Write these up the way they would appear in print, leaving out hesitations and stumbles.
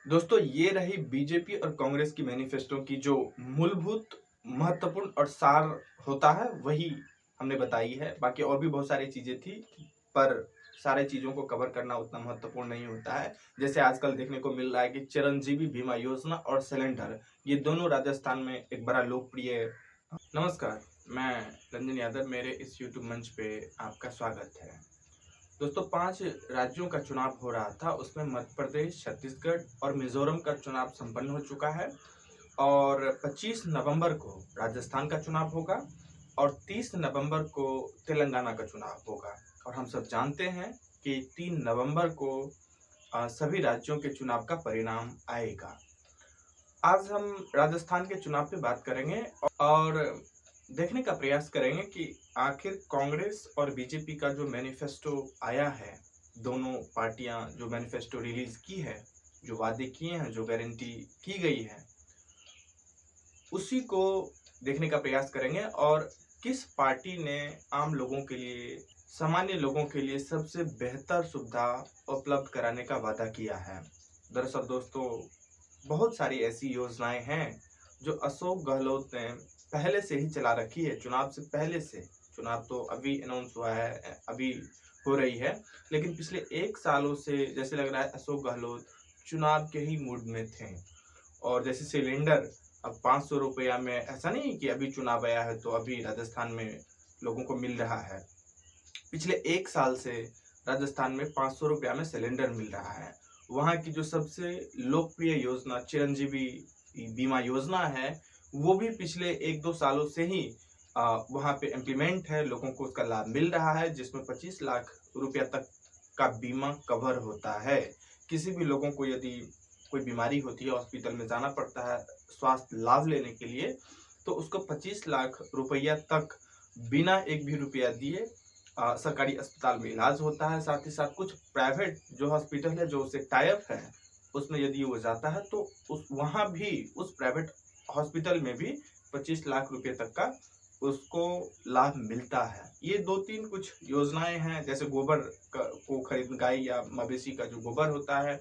दोस्तों, ये रही बीजेपी और कांग्रेस की मैनिफेस्टो की जो मूलभूत, महत्वपूर्ण और सार होता है, वही हमने बताई है। बाकी और भी बहुत सारी चीजें थी, पर सारे चीजों को कवर करना उतना महत्वपूर्ण नहीं होता है। जैसे आजकल देखने को मिल रहा है कि चिरंजीवी बीमा योजना और सिलेंडर, ये दोनों राजस्थान में एक बड़ा लोकप्रिय। नमस्कार, मैं रंजन यादव, मेरे इस यूट्यूब मंच पे आपका स्वागत है। दोस्तों, 5 राज्यों का चुनाव हो रहा था, उसमें मध्य प्रदेश, छत्तीसगढ़ और मिजोरम का चुनाव संपन्न हो चुका है। और 25 नवंबर को राजस्थान का चुनाव होगा और 30 नवंबर को तेलंगाना का चुनाव होगा। और हम सब जानते हैं कि 3 नवंबर को सभी राज्यों के चुनाव का परिणाम आएगा। आज हम राजस्थान के चुनाव पे बात करेंगे और देखने का प्रयास करेंगे कि आखिर कांग्रेस और बीजेपी का जो मैनिफेस्टो आया है, दोनों पार्टियां जो मैनिफेस्टो रिलीज की है, जो वादे किए हैं, जो गारंटी की गई है, उसी को देखने का प्रयास करेंगे। और किस पार्टी ने आम लोगों के लिए, सामान्य लोगों के लिए सबसे बेहतर सुविधा उपलब्ध कराने का वादा किया है। दरअसल दोस्तों, बहुत सारी ऐसी योजनाएं हैं जो अशोक गहलोत ने पहले से ही चला रखी है, चुनाव से पहले से। चुनाव तो अभी अनाउंस हुआ है, अभी हो रही है, लेकिन पिछले 1 सालों से जैसे लग रहा है अशोक गहलोत चुनाव के ही मूड में थे। और जैसे सिलेंडर अब 500 रुपया में, ऐसा नहीं कि अभी चुनाव आया है तो अभी राजस्थान में लोगों को मिल रहा है। पिछले 1 साल से राजस्थान में 500 रुपया में सिलेंडर मिल रहा है। वहाँ की जो सबसे लोकप्रिय योजना चिरंजीवी बीमा योजना है, वो भी पिछले 1-2 सालों से ही वहाँ पे इम्प्लीमेंट है, लोगों को उसका लाभ मिल रहा है, जिसमें 25 लाख रुपया तक का बीमा कवर होता है। किसी भी लोगों को यदि कोई बीमारी होती है, हॉस्पिटल में जाना पड़ता है स्वास्थ्य लाभ लेने के लिए, तो उसको 25 लाख रुपया तक बिना एक भी रुपया दिए सरकारी अस्पताल में इलाज होता है। साथ ही साथ कुछ प्राइवेट जो हॉस्पिटल है, जो उससे टाई अप है, उसमें यदि वो जाता है तो उस वहाँ भी, उस प्राइवेट हॉस्पिटल में भी 25 लाख रुपए तक का उसको लाभ मिलता है। ये 2-3 कुछ योजनाएं हैं। जैसे गोबर को खरीद, गाय या मवेशी का जो गोबर होता है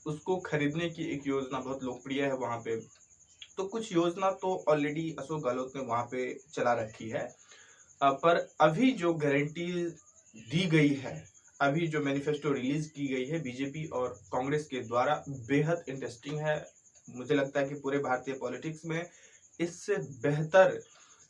उसको खरीदने की एक योजना बहुत लोकप्रिय है वहाँ पे। तो कुछ योजना तो ऑलरेडी अशोक गहलोत ने वहाँ पे चला रखी है। पर अभी जो गारंटी दी गई है, अभी जो मैनिफेस्टो रिलीज की गई है बीजेपी और कांग्रेस के द्वारा, बेहद इंटरेस्टिंग है। मुझे लगता है कि पूरे भारतीय पॉलिटिक्स में इससे बेहतर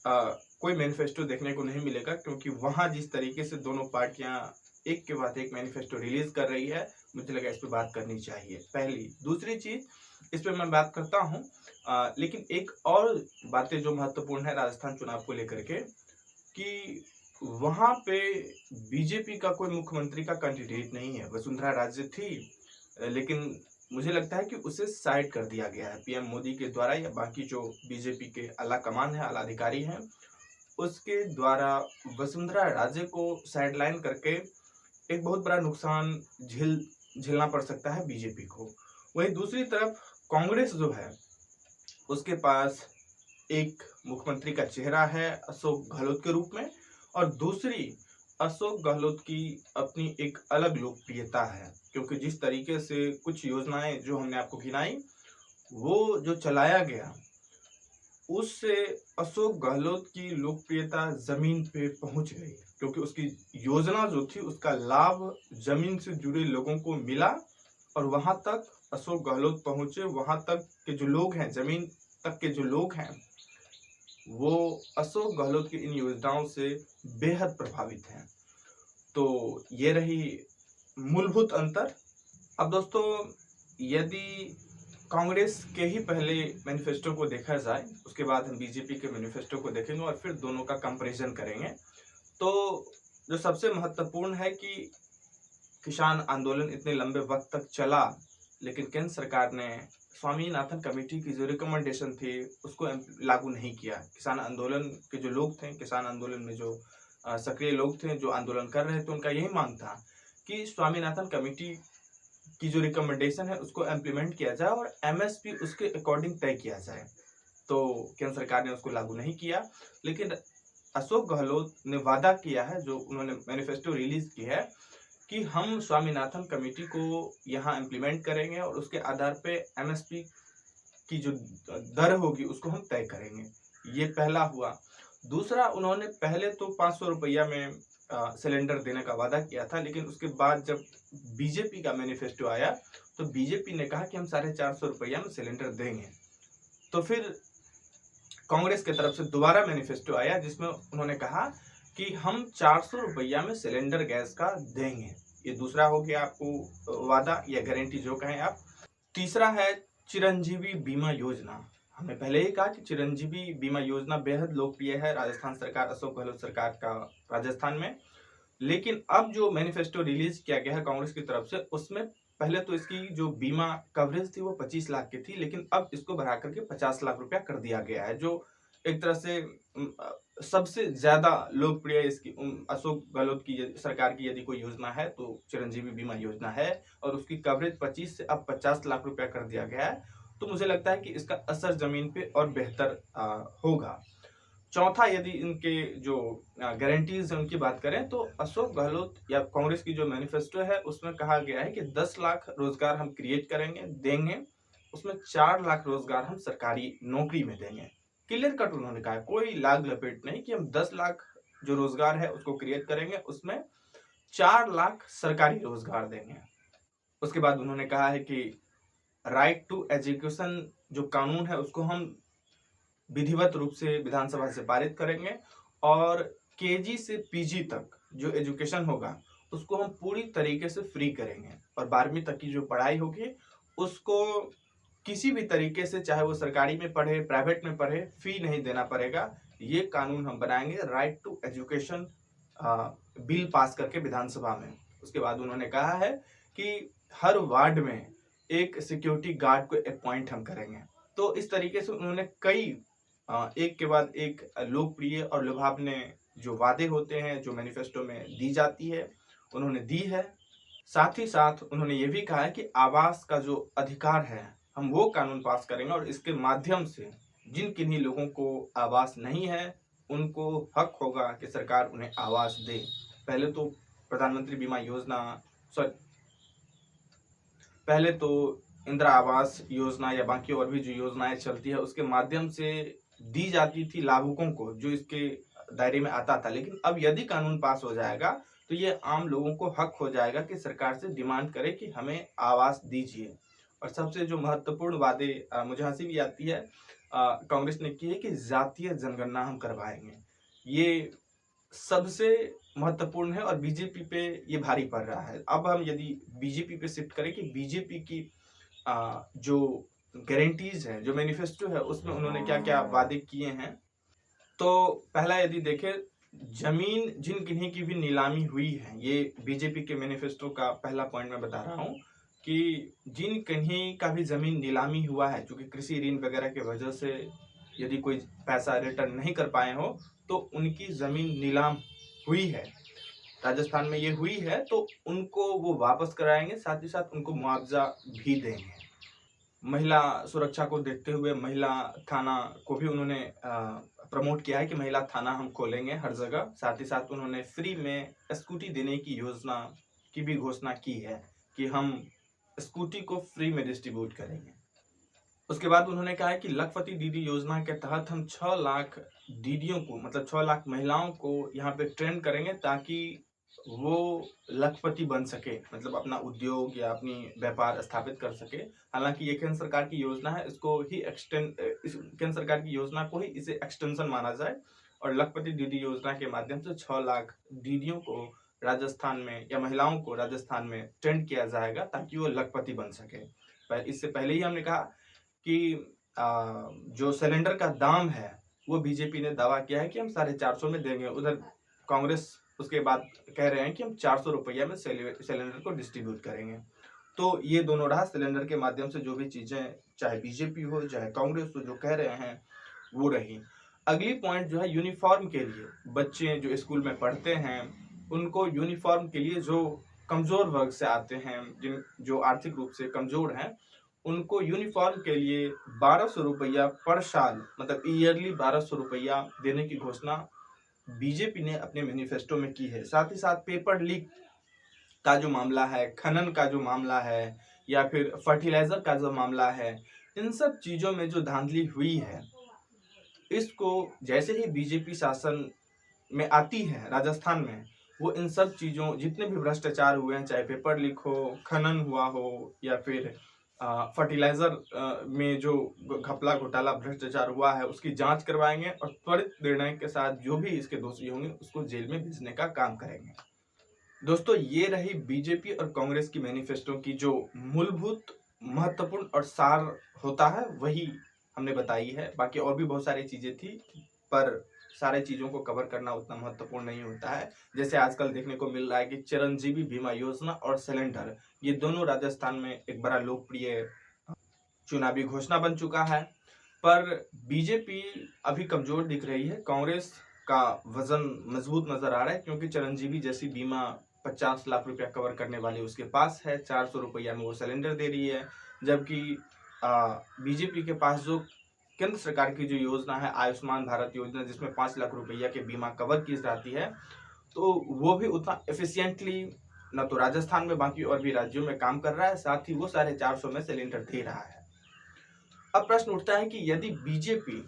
कोई मैनिफेस्टो देखने को नहीं मिलेगा, क्योंकि वहां जिस तरीके से दोनों पार्टियां एक के बाद एक मैनिफेस्टो रिलीज कर रही है, मुझे लगा इस पर बात करनी चाहिए। पहली दूसरी चीज इस पर मैं बात करता हूँ, लेकिन एक और बातें जो महत्वपूर्ण है राजस्थान चुनाव को लेकर के, कि वहां पे बीजेपी का कोई मुख्यमंत्री का कैंडिडेट नहीं है। वसुंधरा राजे थी, लेकिन मुझे लगता है कि उसे साइड कर दिया गया है पीएम मोदी के द्वारा, या बाकी जो बीजेपी के आला कमान है, आला अधिकारी हैं, उसके द्वारा वसुंधरा राजे को साइडलाइन करके एक बहुत बड़ा नुकसान झेलना पड़ सकता है बीजेपी को। वहीं दूसरी तरफ कांग्रेस जो है, उसके पास एक मुख्यमंत्री का चेहरा है अशोक गहलोत के रूप में, और दूसरी अशोक गहलोत की अपनी एक अलग लोकप्रियता है, क्योंकि जिस तरीके से कुछ योजनाएं जो हमने आपको गिनाई, वो जो चलाया गया, उससे अशोक गहलोत की लोकप्रियता जमीन पे पहुंच गई, क्योंकि उसकी योजना जो थी उसका लाभ जमीन से जुड़े लोगों को मिला। और वहां तक अशोक गहलोत पहुंचे, वहां तक के जो लोग हैं, जमीन तक के जो लोग हैं, वो अशोक गहलोत की इन योजनाओं से बेहद प्रभावित हैं। तो ये रही मूलभूत अंतर। अब दोस्तों, यदि कांग्रेस के ही पहले मैनिफेस्टो को देखा जाए, उसके बाद हम बीजेपी के मैनिफेस्टो को देखेंगे और फिर दोनों का कंपैरिजन करेंगे। तो जो सबसे महत्वपूर्ण है कि किसान आंदोलन इतने लंबे वक्त तक चला, लेकिन केंद्र सरकार ने स्वामीनाथन कमेटी की जो रिकमेंडेशन थी उसको लागू नहीं किया। किसान आंदोलन के जो लोग थे, किसान आंदोलन में जो सक्रिय लोग थे, जो आंदोलन कर रहे थे, उनका यही मांग था कि स्वामीनाथन कमेटी की जो रिकमेंडेशन है उसको इम्प्लीमेंट किया जाए और एमएसपी उसके अकॉर्डिंग तय किया जाए। तो केंद्र सरकार ने उसको लागू नहीं किया, लेकिन अशोक गहलोत ने वादा किया है, जो उन्होंने मैनिफेस्टो रिलीज की है, कि हम स्वामीनाथन कमेटी को यहाँ इम्प्लीमेंट करेंगे और उसके आधार पे एमएसपी की जो दर होगी उसको हम तय करेंगे। ये पहला हुआ। दूसरा, उन्होंने पहले तो 500 रुपया में सिलेंडर देने का वादा किया था, लेकिन उसके बाद जब बीजेपी का मैनिफेस्टो आया तो बीजेपी ने कहा कि हम 450 रुपया में सिलेंडर देंगे। तो फिर कांग्रेस की तरफ से दोबारा मैनिफेस्टो आया जिसमें उन्होंने कहा कि हम 400 रुपया में सिलेंडर गैस का देंगे। ये दूसरा हो गया आपको वादा या गारंटी जो कहें आप। तीसरा है चिरंजीवी बीमा योजना। हमने पहले ही कहा कि चिरंजीवी बीमा योजना बेहद लोकप्रिय है राजस्थान सरकार, अशोक गहलोत सरकार का राजस्थान में। लेकिन अब जो मैनिफेस्टो रिलीज किया गया है कांग्रेस की तरफ से, उसमें पहले तो इसकी जो बीमा कवरेज थी वो 25 लाख की थी, लेकिन अब इसको बढ़ा करके 50 लाख रुपया कर दिया गया है, जो एक तरह से सबसे ज्यादा लोकप्रिय इसकी अशोक गहलोत की सरकार की यदि कोई योजना है तो चिरंजीवी बीमा योजना है, और उसकी कवरेज 25 से अब 50 लाख रुपया कर दिया गया है। तो मुझे लगता है कि इसका असर जमीन पे और बेहतर होगा। चौथा, यदि इनके जो गारंटीज है उनकी बात करें तो अशोक गहलोत या कांग्रेस की जो मैनिफेस्टो है उसमें कहा गया है कि 10 लाख रोजगार हम क्रिएट करेंगे देंगे, उसमें 4 लाख रोजगार हम सरकारी नौकरी में देंगे। क्लियर कट उन्होंने कहा है, कोई लाग लपेट नहीं, कि हम 10 लाख जो रोजगार है उसको क्रिएट करेंगे, उसमें 4 लाख सरकारी रोजगार देंगे। उसके बाद उन्होंने कहा है कि राइट टू एजुकेशन जो कानून है उसको हम विधिवत रूप से विधानसभा से पारित करेंगे, और केजी से पीजी तक जो एजुकेशन होगा उसको हम पूरी तरीके से फ्री करेंगे, और 12वीं तक की जो पढ़ाई होगी उसको किसी भी तरीके से, चाहे वो सरकारी में पढ़े प्राइवेट में पढ़े, फी नहीं देना पड़ेगा। ये कानून हम बनाएंगे, right to education bill pass करके विधानसभा में। उसके बाद उन्होंने कहा है कि हर वार्ड में एक सिक्योरिटी गार्ड को अपॉइंट हम करेंगे। तो इस तरीके से उन्होंने कई एक के बाद एक लोकप्रिय और लुभावने जो वादे होते हैं जो मैनिफेस्टो में दी जाती है उन्होंने दी है। साथ ही साथ उन्होंने ये भी कहा है कि आवास का जो अधिकार है हम वो कानून पास करेंगे, और इसके माध्यम से जिन किन्हीं लोगों को आवास नहीं है उनको हक होगा कि सरकार उन्हें आवास दे। पहले तो प्रधानमंत्री बीमा योजना, पहले तो इंदिरा आवास योजना या बाकी और भी जो योजनाएं चलती है उसके माध्यम से दी जाती थी लाभुकों को जो इसके दायरे में आता था, लेकिन अब यदि कानून पास हो जाएगा तो ये आम लोगों को हक हो जाएगा कि सरकार से डिमांड करे कि हमें आवास दीजिए। और सबसे जो महत्वपूर्ण वादे मुझे हंसी भी आती है कांग्रेस ने की है कि जातीय जनगणना हम करवाएंगे। ये सबसे महत्वपूर्ण है और बीजेपी पे ये भारी पड़ रहा है। अब हम यदि बीजेपी पे शिफ्ट करें कि बीजेपी की जो गारंटीज है, जो मैनिफेस्टो है, उसमें उन्होंने क्या क्या वादे किए हैं। तो पहला यदि देखें, जमीन जिन किन्हीं की भी नीलामी हुई है, ये बीजेपी के मैनिफेस्टो का पहला पॉइंट मैं बता रहा हूँ कि जिन कहीं का भी जमीन नीलामी हुआ है, क्योंकि कृषि ऋण वगैरह की वजह से यदि कोई पैसा रिटर्न नहीं कर पाए हो तो उनकी जमीन नीलाम हुई है, राजस्थान में ये हुई है, तो उनको वो वापस कराएंगे, साथ ही साथ उनको मुआवजा भी देंगे। महिला सुरक्षा को देखते हुए महिला थाना को भी उन्होंने प्रमोट किया है कि महिला थाना हम खोलेंगे हर जगह। साथ ही साथ उन्होंने फ्री में स्कूटी देने की योजना की भी घोषणा की है कि हम स्कूटी को फ्री में डिस्ट्रीब्यूट करेंगे। उसके बाद उन्होंने कहा है कि लखपति दीदी योजना के तहत हम 6 लाख दीदियों को, मतलब 6 लाख महिलाओं को यहाँ पे ट्रेन करेंगे ताकि वो लखपति बन सके, मतलब अपना उद्योग या अपनी व्यापार स्थापित कर सके। हालांकि ये केंद्र सरकार की योजना है, इसको ही केंद्र सरकार की योजना को ही इसे एक्सटेंशन माना जाए, और लखपति दीदी योजना के माध्यम से 6 लाख दीदियों को राजस्थान में या महिलाओं को राजस्थान में ट्रेंड किया जाएगा ताकि वो लखपति बन सके। इससे पहले ही हमने कहा कि जो सिलेंडर का दाम है वो बीजेपी ने दावा किया है कि हम 450 में देंगे, उधर कांग्रेस उसके बाद कह रहे हैं कि हम 400 रुपया में सिलेंडर को डिस्ट्रीब्यूट करेंगे। तो ये दोनों रहा सिलेंडर के माध्यम से जो भी चीजें, चाहे बीजेपी हो चाहे कांग्रेस हो, जो कह रहे हैं वो रही। अगली पॉइंट जो है यूनिफॉर्म के लिए, बच्चे जो स्कूल में पढ़ते हैं उनको यूनिफॉर्म के लिए जो कमजोर वर्ग से आते हैं, जिन जो आर्थिक रूप से कमजोर हैं, उनको यूनिफॉर्म के लिए 1200 रुपया पर साल, मतलब ईयरली 1200 रुपया देने की घोषणा बीजेपी ने अपने मैनिफेस्टो में की है। साथ ही साथ पेपर लीक का जो मामला है, खनन का जो मामला है, या फिर फर्टिलाइजर का जो मामला है, इन सब चीजों में जो धांधली हुई है, इसको जैसे ही बीजेपी शासन में आती है राजस्थान में, वो इन सब चीजों, जितने भी भ्रष्टाचार हुए हैं, चाहे पेपर लीक हो, खनन हुआ हो, या फिर फर्टिलाइजर में जो घपला घोटाला भ्रष्टाचार हुआ है, उसकी जांच करवाएंगे और त्वरित निर्णय के साथ जो भी इसके दोषी होंगे उसको जेल में भेजने का काम करेंगे। दोस्तों, ये रही बीजेपी और कांग्रेस की मैनिफेस्टो की जो मूलभूत, महत्वपूर्ण और सार होता है, वही हमने बताई है। बाकी और भी बहुत सारी चीजें थी, पर सारे चीजों को कवर करना उतना महत्वपूर्ण नहीं होता है। जैसे आजकल देखने को मिल रहा है कि चिरंजीवी बीमा योजना और सिलेंडर, ये दोनों राजस्थान में एक बड़ा लोकप्रिय चुनावी घोषणा बन चुका है। पर बीजेपी अभी कमजोर दिख रही है, कांग्रेस का वजन मजबूत नजर आ रहा है, क्योंकि चिरंजीवी जैसी बीमा 50 लाख रुपया कवर करने वाली उसके पास है, 400 रुपया में वो सिलेंडर दे रही है। जबकि बीजेपी के पास जो केंद्र सरकार की जो योजना है, आयुष्मान भारत योजना, जिसमें 5 लाख रुपया के बीमा कवर की जाती है, तो वो भी उतना एफिशिएंटली न तो राजस्थान में बाकी और भी राज्यों में काम कर रहा है, साथ ही वो 450 में सिलेंडर दे रहा है। अब प्रश्न उठता है कि यदि बीजेपी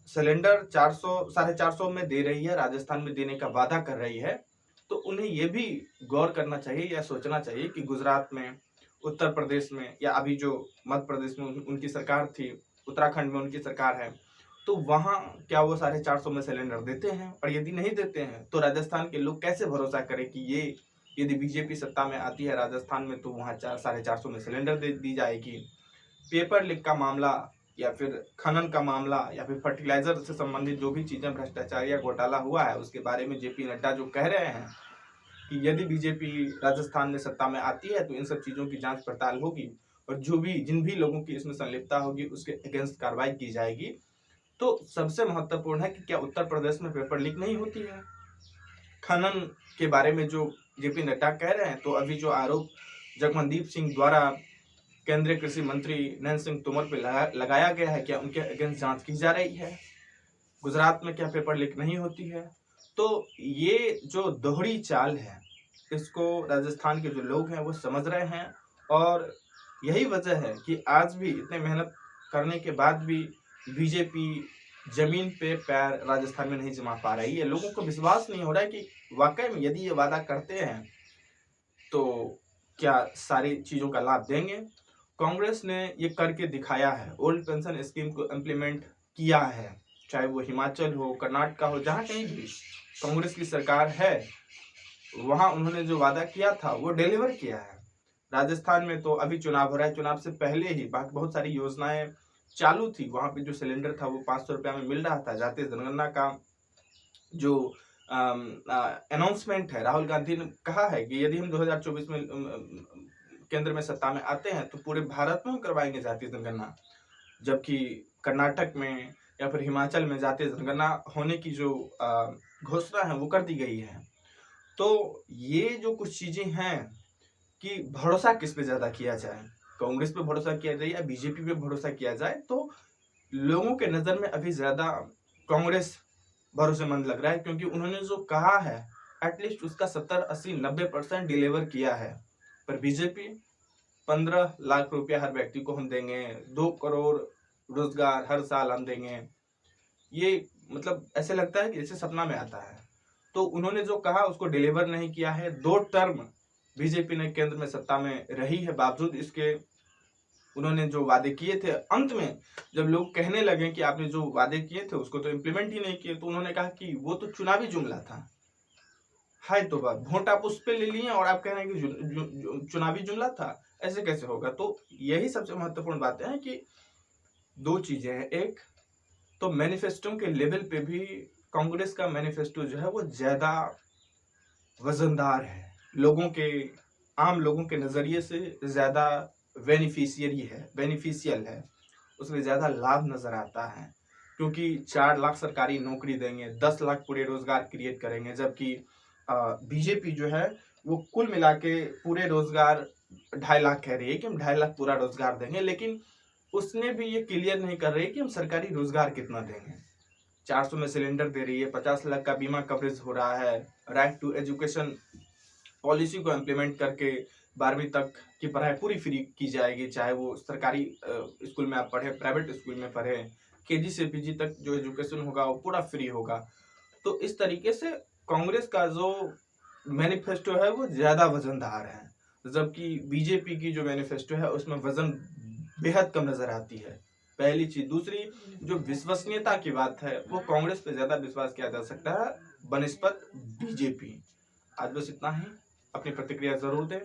सिलेंडर 450 में दे रही है, राजस्थान में देने का वादा कर रही है, तो उन्हें यह भी गौर करना चाहिए या सोचना चाहिए कि गुजरात में, उत्तर प्रदेश में, या अभी जो मध्य प्रदेश में उनकी सरकार थी, उत्तराखंड में उनकी सरकार है, तो वहां क्या वो 450 में सिलेंडर देते हैं? और यदि नहीं देते हैं तो राजस्थान के लोग कैसे भरोसा करें कि ये, यदि बीजेपी सत्ता में आती है राजस्थान में, तो वहां 450 में सिलेंडर दे दी जाएगी। पेपर लीक का मामला, या फिर खनन का मामला, या फिर फर्टिलाइजर से संबंधित जो भी चीजें भ्रष्टाचार या घोटाला हुआ है, उसके बारे में जेपी नड्डा जो कह रहे हैं कि यदि बीजेपी राजस्थान में सत्ता में आती है तो इन सब चीजों की जांच पड़ताल होगी, और जिन भी लोगों की इसमें संलिप्तता होगी उसके अगेंस्ट कार्रवाई की जाएगी। तो सबसे महत्वपूर्ण है कि क्या उत्तर प्रदेश में पेपर लीक नहीं होती है? खनन के बारे में जो जेपी नड्डा कह रहे हैं, तो अभी जो आरोप जगमनदीप सिंह द्वारा केंद्रीय कृषि मंत्री नरेंद्र सिंह तोमर पे लगाया गया है, क्या उनके अगेंस्ट जांच की जा रही है? गुजरात में क्या पेपर लीक नहीं होती है? तो ये जो दोहरी चाल है, इसको राजस्थान के जो लोग हैं वो समझ रहे हैं, और यही वजह है कि आज भी इतने मेहनत करने के बाद भी बीजेपी जमीन पे पैर राजस्थान में नहीं जमा पा रही है। लोगों को विश्वास नहीं हो रहा है कि वाकई में यदि ये वादा करते हैं तो क्या सारी चीजों का लाभ देंगे। कांग्रेस ने ये करके दिखाया है, ओल्ड पेंशन स्कीम को इम्प्लीमेंट किया है, चाहे वो हिमाचल हो, कर्नाटक हो, जहां कहीं भी कांग्रेस की सरकार है, वहां उन्होंने जो वादा किया था वो डिलीवर किया है। राजस्थान में तो अभी चुनाव हो रहा है, चुनाव से पहले ही बहुत सारी योजनाएं चालू थी। वहां पे जो सिलेंडर था वो 500 रुपया में मिल रहा था। जातीय जनगणना का जो अनाउंसमेंट है, राहुल गांधी ने कहा है कि यदि हम 2024 में केंद्र में सत्ता में आते हैं तो पूरे भारत में हम करवाएंगे जातीय जनगणना। जबकि कर्नाटक में या फिर हिमाचल में जातीय जनगणना होने की जो घोषणा है वो कर दी गई है। तो ये जो कुछ चीजें हैं कि भरोसा किस पे ज्यादा किया जाए, कांग्रेस पे भरोसा किया जाए या बीजेपी पे भरोसा किया जाए, तो लोगों के नजर में अभी ज्यादा कांग्रेस भरोसेमंद लग रहा है, क्योंकि उन्होंने जो कहा है एटलीस्ट उसका 70, 80, 90% डिलीवर किया है। पर बीजेपी 15 लाख रुपया हर व्यक्ति को हम देंगे, 2 करोड़ रोजगार हर साल हम देंगे, ये मतलब ऐसे लगता है कि जैसे सपना में आता है। तो उन्होंने जो कहा उसको डिलीवर नहीं किया है। 2 टर्म बीजेपी ने केंद्र में सत्ता में रही है, बावजूद इसके उन्होंने जो वादे किए थे, अंत में जब लोग कहने लगे कि आपने जो वादे किए थे उसको तो इम्प्लीमेंट ही नहीं किए, तो उन्होंने कहा कि वो तो चुनावी जुमला था। हाय तो बात, वोट आप उस पे ले लिए और आप कह रहे हैं कि चुनावी जुमला था, ऐसे कैसे होगा? तो यही सबसे महत्वपूर्ण बातें हैं कि 2 चीजें हैं। एक तो मैनिफेस्टो के लेवल पे भी कांग्रेस का मैनिफेस्टो जो है वो ज्यादा वजनदार है, लोगों के, आम लोगों के नजरिए से ज्यादा बेनिफिशियल है, उसमें ज्यादा लाभ नजर आता है, क्योंकि 4 लाख सरकारी नौकरी देंगे, 10 लाख पूरे रोजगार क्रिएट करेंगे। जबकि बीजेपी जो है वो कुल मिला के पूरे रोजगार 2.5 लाख कह रही है कि हम 2.5 लाख पूरा रोजगार देंगे, लेकिन उसने भी ये क्लियर नहीं कर रही कि हम सरकारी रोजगार कितना देंगे। 400 में सिलेंडर दे रही है, 50 लाख का बीमा कवरेज हो रहा है, राइट टू एजुकेशन पॉलिसी को इम्प्लीमेंट करके 12वीं तक की पढ़ाई पूरी फ्री की जाएगी, चाहे वो सरकारी स्कूल में आप पढ़े, प्राइवेट स्कूल में पढ़े, केजी से पीजी तक जो एजुकेशन होगा वो पूरा फ्री होगा। तो इस तरीके से कांग्रेस का जो मैनिफेस्टो है वो ज़्यादा वजनदार है, जबकि बीजेपी की जो मैनिफेस्टो है उसमें वजन बेहद कम नजर आती है। पहली चीज। दूसरी, जो विश्वसनीयता की बात है वो कांग्रेस पे ज्यादा विश्वास किया जा सकता है बनिस्पत बीजेपी। आज बस इतना ही। अपनी प्रतिक्रिया जरूर दें।